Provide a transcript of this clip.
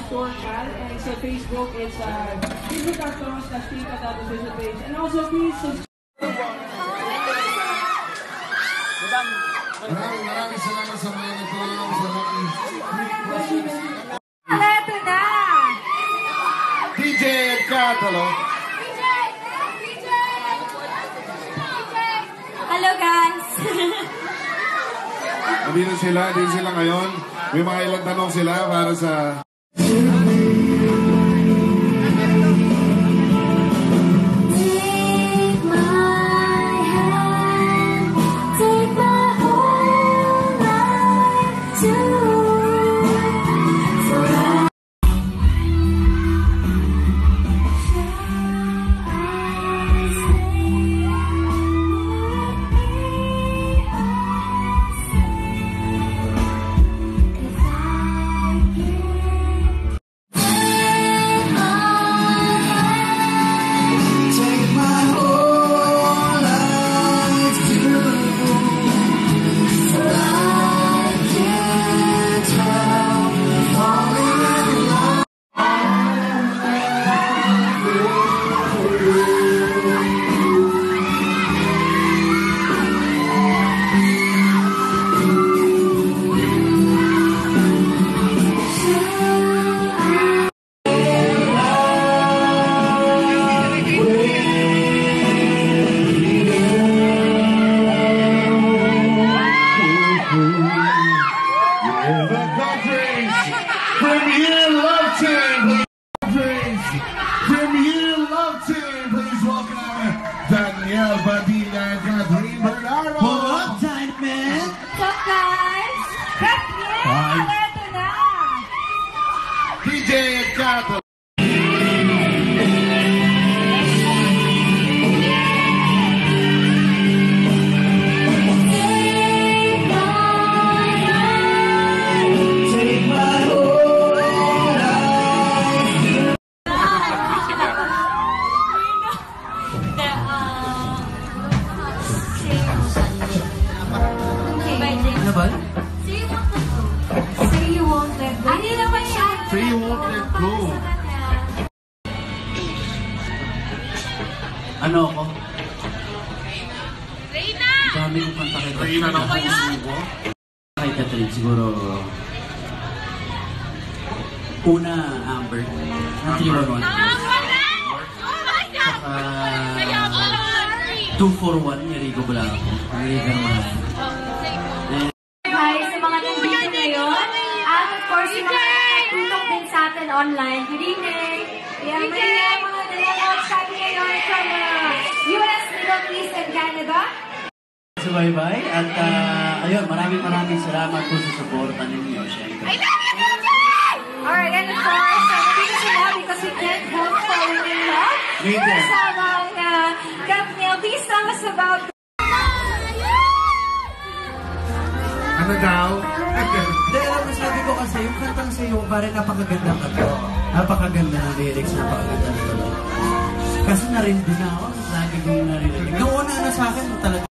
And sa Facebook, it's facebook.com/tika.official page. And also, please subscribe. Maraming salamat sa mga nagtulong sa mga Ito na! DJ Catalo. Hello guys! Hindi sila ngayon. May mga ilang tanong sila para sa... Danielle Badilla and Catherine Bernardo. Pull up time, man. What's up, guys? Catherine, ito na. DJ Cato. Say you won't let go. Ano naman siya? Say you won't let go. Ano ako? Reyna! Dami kong kanta kay Reyna ng puso. Kay Catherine, siguro... Una, Amber. Ng 311. Saka... 241, Yarigo Blanco. Yarigo naman. Hi sa mga nandito ngayon. At of course, yung mga nakatulong din sa atin online. Good evening. Yan, may mga nanonood sa atin ngayon from US, Middle East, and Canada. Bye-bye. At ayun, maraming salamat po sa suporta ninyo, syempre. Alright, and of course, nandito sila because we can't help falling in love. Kasama ang Kathniel. Please tell us about Ano daw? Hindi, alam mo, sabi ko kasi, yung kantang sa'yo, parang napakaganda ka to. Napakaganda ng lyrics, napakaganda ng tulog. Kasi narinig na ako, lagi kong narinig. Noong una na sa akin, talaga.